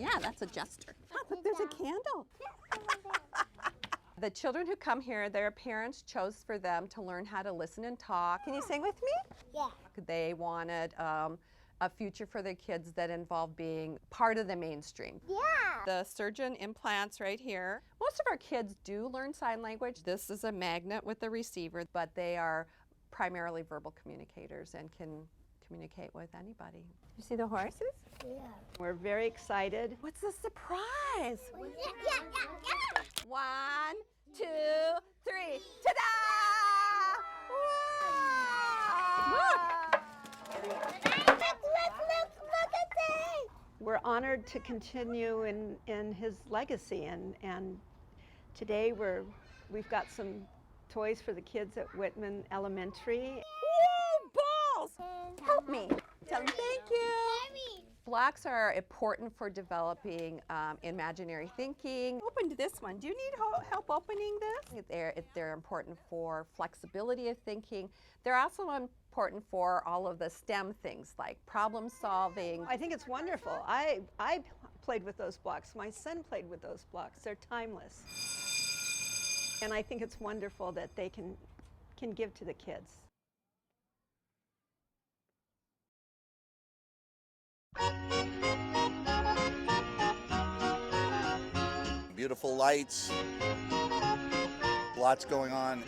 Yeah, that's a jester. Oh, look, there's a candle. The children who come here, their parents chose for them to learn how to listen and talk. Can you sing with me? Yeah. They wanted a future for their kids that involved being part of the mainstream. Yeah. The surgeon implants right here. Most of our kids do learn sign language. This is a magnet with a receiver, but they are primarily verbal communicators and can communicate with anybody. You see the horses? Yeah. We're very excited. What's the surprise? Yeah. 1, 2, 3, ta-da! Look at that! We're honored to continue in his legacy, and today we've got some toys for the kids at Whitman Elementary. Woo, balls! Help me. Tell them thank you. Blocks are important for developing imaginary thinking. Open this one. Do you need help opening this? They're important for flexibility of thinking. They're also important for all of the STEM things like problem solving. I think it's wonderful. I played with those blocks. My son played with those blocks. They're timeless. And I think it's wonderful that they can give to the kids. Beautiful lights, lots going on,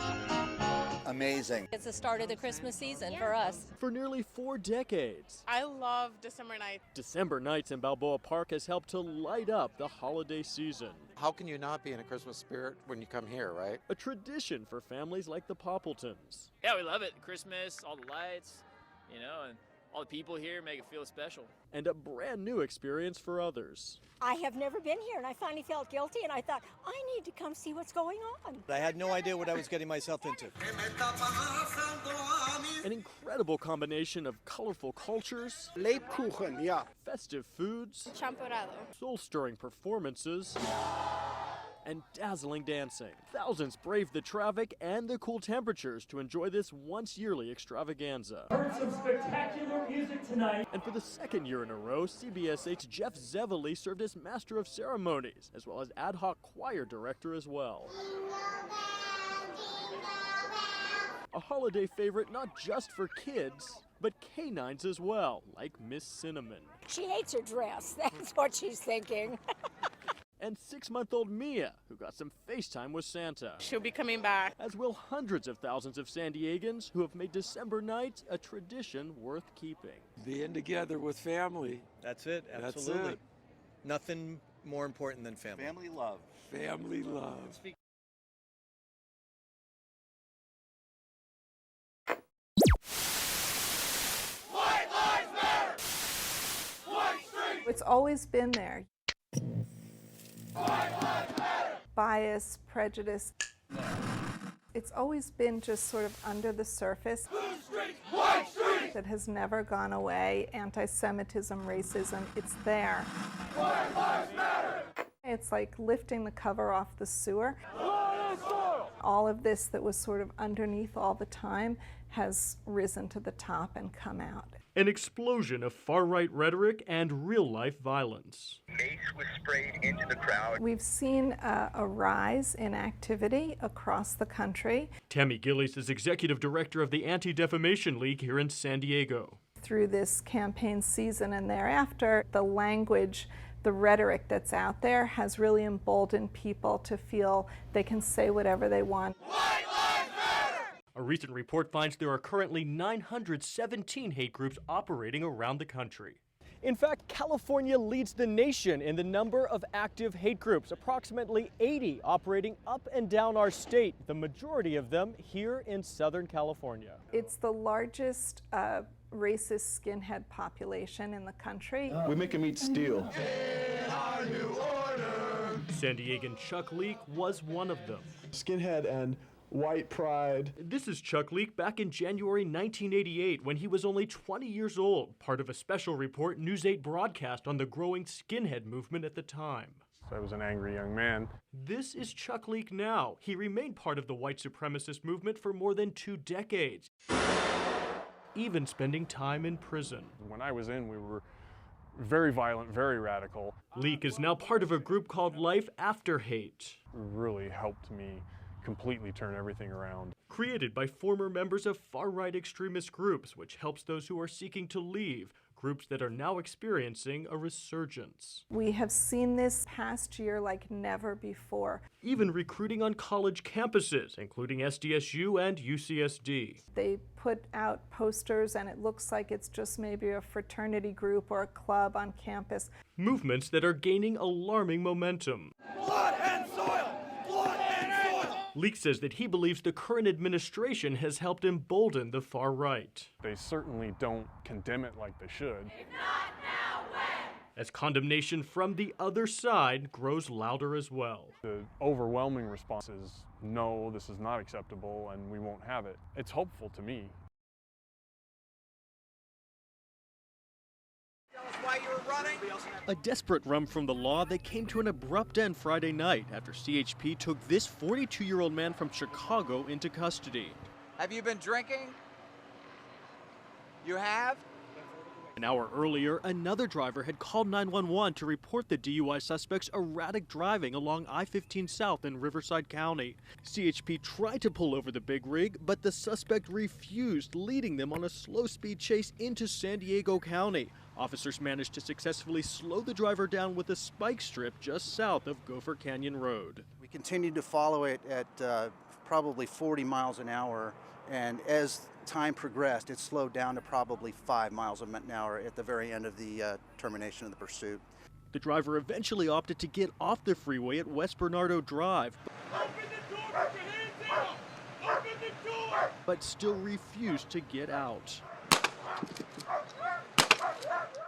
amazing. It's the start of the Christmas season for us. For nearly 4 decades, I love December nights. December Nights in Balboa Park has helped to light up the holiday season. How can you not be in a Christmas spirit when you come here, right? A tradition for families like the Poppletons. Yeah, we love it. Christmas, all the lights, and all the people here make it feel special. And a brand new experience for others. I have never been here, and I finally felt guilty, and I thought, I need to come see what's going on. I had no idea what I was getting myself into. An incredible combination of colorful cultures, Lebkuchen, yeah. festive foods, Champorado. soul-stirring performances, and dazzling dancing. Thousands braved the traffic and the cool temperatures to enjoy this once-yearly extravaganza. Heard some spectacular music tonight. And for the second year in a row, CBS8's Jeff Zevely served as Master of Ceremonies, as well as ad hoc choir director as well. A holiday favorite not just for kids, but canines as well, like Miss Cinnamon. She hates her dress. That's what she's thinking. And 6-month-old Mia, who got some FaceTime with Santa. She'll be coming back. As will hundreds of thousands of San Diegans who have made December nights a tradition worth keeping. Being together with family. That's it, absolutely. That's it. Nothing more important than family. Family love. Family love. White Lives Matter! White Street! It's always been there. White Lives Matter! Bias, prejudice. It's always been just sort of under the surface. Blue Street! White Street! That has never gone away. Anti-Semitism, racism, it's there. White Lives Matter! It's like lifting the cover off the sewer. All of this that was sort of underneath all the time has risen to the top and come out. An explosion of far-right rhetoric and real-life violence. Mace was sprayed into the crowd. We've seen a rise in activity across the country. Tammy Gillies is executive director of the Anti-Defamation League here in San Diego. Through this campaign season and thereafter, the language, the rhetoric that's out there has really emboldened people to feel they can say whatever they want. White Lives Matter! A recent report finds there are currently 917 hate groups operating around the country. In fact, California leads the nation in the number of active hate groups, approximately 80 operating up and down our state, the majority of them here in Southern California. It's the largest racist skinhead population in the country. We make them eat steel. San Diegan Chuck Leek was one of them. Skinhead and white pride. This is Chuck Leek back in January 1988 when he was only 20 years old, part of a special report News 8 broadcast on the growing skinhead movement at the time. I was an angry young man. This is Chuck Leek now. He remained part of the white supremacist movement for more than 2 decades, even spending time in prison. When I was in, we were Very violent, very radical. Leek is now part of a group called Life After Hate. Really helped me completely turn everything around. Created by former members of far-right extremist groups, which helps those who are seeking to leave, groups that are now experiencing a resurgence. We have seen this past year like never before. Even recruiting on college campuses, including SDSU and UCSD. They put out posters and it looks like it's just maybe a fraternity group or a club on campus. Movements that are gaining alarming momentum. Blood and soil! Blood and soil! Leek says that he believes the current administration has helped embolden the far right. They certainly don't condemn it like they should. If not now, when? As condemnation from the other side grows louder as well. The overwhelming response is, no, this is not acceptable and we won't have it. It's hopeful to me. Why you were running? A desperate run from the law that came to an abrupt end Friday night after CHP took this 42-year-old man from Chicago into custody. Have you been drinking? You have? An hour earlier, another driver had called 911 to report the DUI suspect's erratic driving along I-15 South in Riverside County. CHP tried to pull over the big rig, but the suspect refused, leading them on a slow-speed chase into San Diego County. Officers managed to successfully slow the driver down with a spike strip just south of Gopher Canyon Road. We continued to follow it at probably 40 miles an hour, and as time progressed, it slowed down to probably 5 miles an hour at the very end of the termination of the pursuit. The driver eventually opted to get off the freeway at West Bernardo Drive, Open the door! Put your hands down! Open the door! but still refused to get out,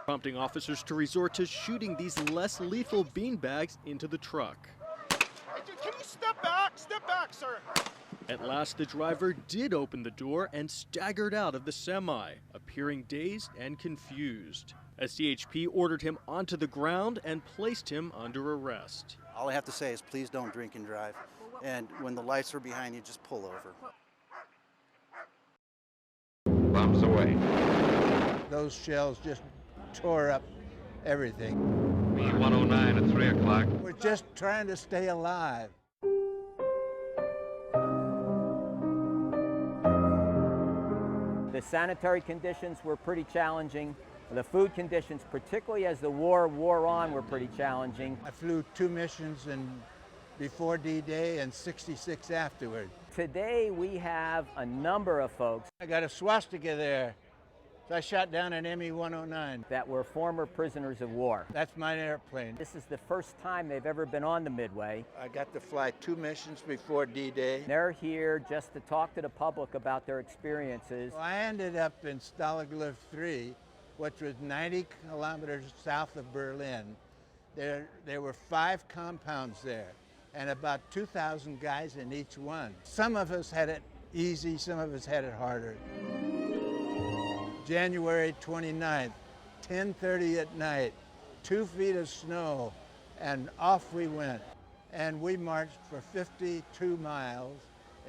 prompting officers to resort to shooting these less lethal beanbags into the truck. Can you step back? Step back, sir! At last, the driver did open the door and staggered out of the semi, appearing dazed and confused, as CHP ordered him onto the ground and placed him under arrest. All I have to say is please don't drink and drive, and when the lights are behind you, just pull over. Bombs away. Those shells just tore up everything. B-109 at 3 o'clock. We're just trying to stay alive. The sanitary conditions were pretty challenging. The food conditions, particularly as the war wore on, were pretty challenging. I flew 2 missions before D-Day and 66 afterward. Today we have a number of folks. I got a swastika there. So I shot down an Me-109. That were former prisoners of war. That's my airplane. This is the first time they've ever been on the Midway. I got to fly 2 missions before D-Day. They're here just to talk to the public about their experiences. Well, I ended up in Stalingrad 3, which was 90 kilometers south of Berlin. There were 5 compounds there, and about 2,000 guys in each one. Some of us had it easy, some of us had it harder. January 29th, 10:30 at night, 2 feet of snow, and off we went. And we marched for 52 miles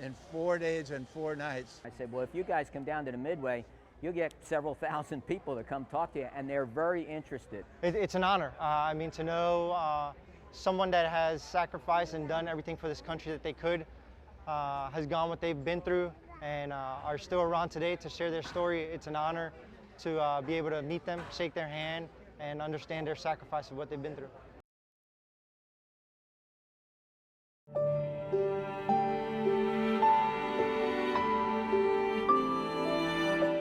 in 4 days and 4 nights. I said, well, if you guys come down to the Midway, you'll get several thousand people to come talk to you, and they're very interested. It's an honor. I mean, to know someone that has sacrificed and done everything for this country that they could, has gone what they've been through, and are still around today to share their story. It's an honor to be able to meet them, shake their hand, and understand their sacrifice of what they've been through.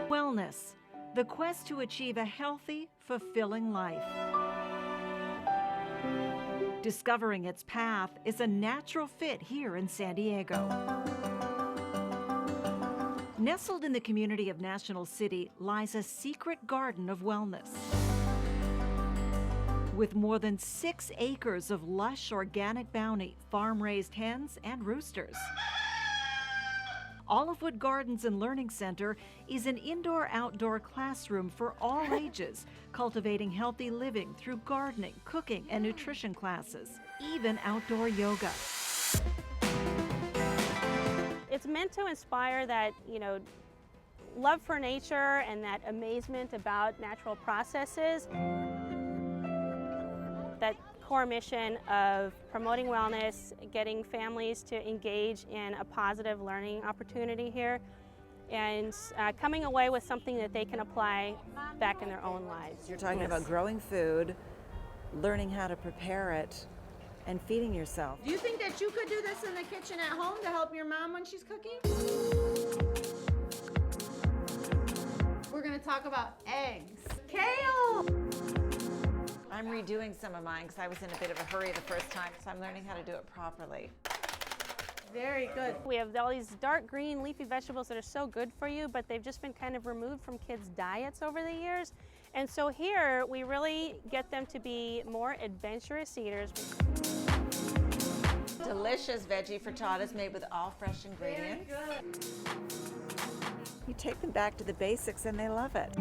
Wellness, the quest to achieve a healthy, fulfilling life. Discovering its path is a natural fit here in San Diego. Nestled in the community of National City lies a secret garden of wellness. With more than 6 acres of lush organic bounty, farm-raised hens, and roosters. Olivewood Gardens and Learning Center is an indoor-outdoor classroom for all ages, cultivating healthy living through gardening, cooking, and nutrition classes, even outdoor yoga. It's meant to inspire that, love for nature and that amazement about natural processes. that core mission of promoting wellness, getting families to engage in a positive learning opportunity here, and coming away with something that they can apply back in their own lives. You're talking about growing food, learning how to prepare it, and feeding yourself. Do you think that you could do this in the kitchen at home to help your mom when she's cooking? We're gonna talk about eggs. Kale! I'm redoing some of mine because I was in a bit of a hurry the first time, so I'm learning how to do it properly. Very good. We have all these dark green leafy vegetables that are so good for you, but they've just been kind of removed from kids' diets over the years. And so here we really get them to be more adventurous eaters. Delicious veggie frittatas made with all fresh ingredients. Very good. You take them back to the basics and they love it.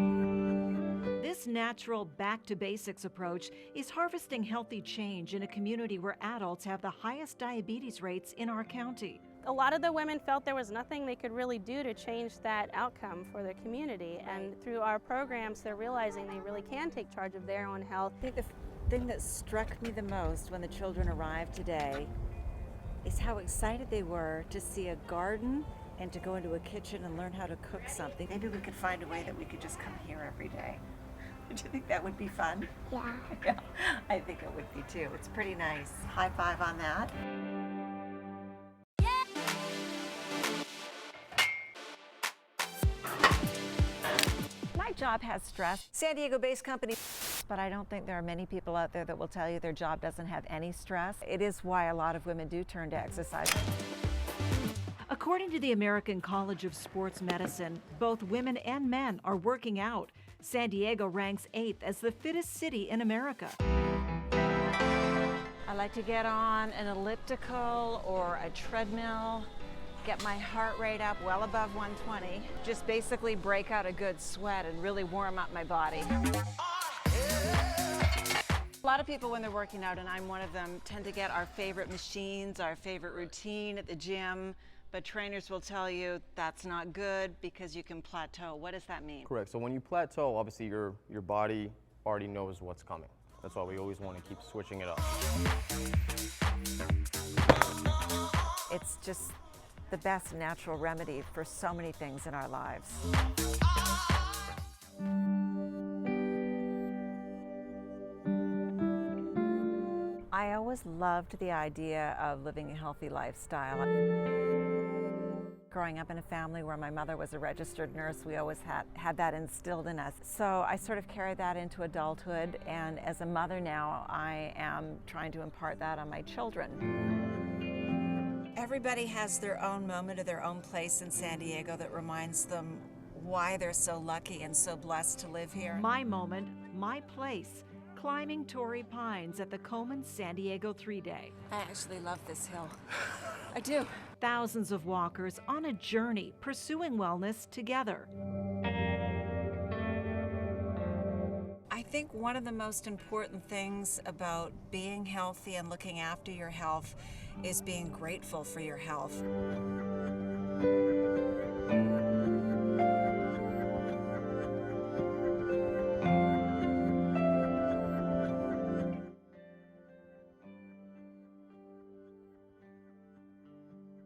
This natural back-to-basics approach is harvesting healthy change in a community where adults have the highest diabetes rates in our county. A lot of the women felt there was nothing they could really do to change that outcome for their community. And through our programs, they're realizing they really can take charge of their own health. I think the thing that struck me the most when the children arrived today is how excited they were to see a garden and to go into a kitchen and learn how to cook something. Maybe we could find a way that we could just come here every day. Do you think that would be fun? Yeah. Yeah, I think it would be too. It's pretty nice. High five on that. My job has stress. San Diego-based company, but I don't think there are many people out there that will tell you their job doesn't have any stress. It is why a lot of women do turn to exercise. According to the American College of Sports Medicine, both women and men are working out. San Diego ranks 8th as the fittest city in America. I like to get on an elliptical or a treadmill, get my heart rate up well above 120. Just basically break out a good sweat and really warm up my body. A lot of people, when they're working out, and I'm one of them, tend to get our favorite machines, our favorite routine at the gym. But trainers will tell you that's not good because you can plateau. What does that mean? Correct. So when you plateau, obviously your body already knows what's coming. That's why we always want to keep switching it up. It's just the best natural remedy for so many things in our lives. I always loved the idea of living a healthy lifestyle. Growing up in a family where my mother was a registered nurse, we always had that instilled in us. So I sort of carried that into adulthood, and as a mother now, I am trying to impart that on my children. Everybody has their own moment or their own place in San Diego that reminds them why they're so lucky and so blessed to live here. My moment, my place. Climbing Torrey Pines at the Komen San Diego 3-Day. I actually love this hill. I do. Thousands of walkers on a journey pursuing wellness together. I think one of the most important things about being healthy and looking after your health is being grateful for your health.